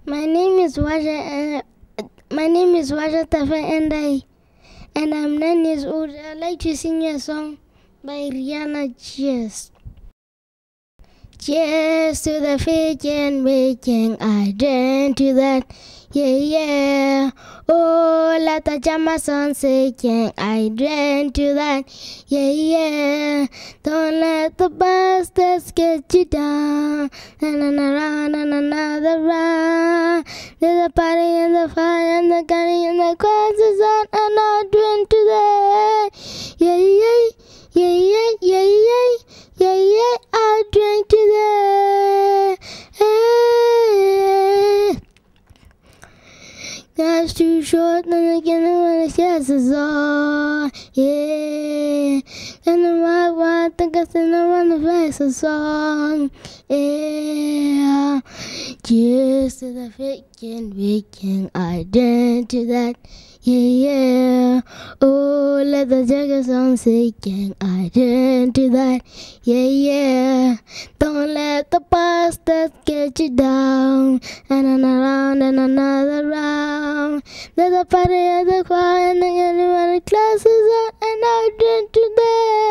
My name is Waja. My name is Waja Tafa, and I'm 9 years old. I'd like to sing a song by Rihanna. Cheers. Cheers to the making. I drink to that. Yeah. Oh, let the jama sun sinking. I drink to that. Yeah. Don't let the bastards get you down. And another round. There's a party and the fire and the gunning and the crowds is on. And I drink to that. Yeah. I drink to that. That's too short, then again, when it's yes, it's all. Yeah. And the right, I think I sing around the face of song. Yeah. Cheers to the faking, I dance to that. Yeah. Oh, let the jagger song sinking, I dance to that. Yeah. Don't let the bastards get you down. And another round. There's a party at the choir and the class is on, and I dance to that.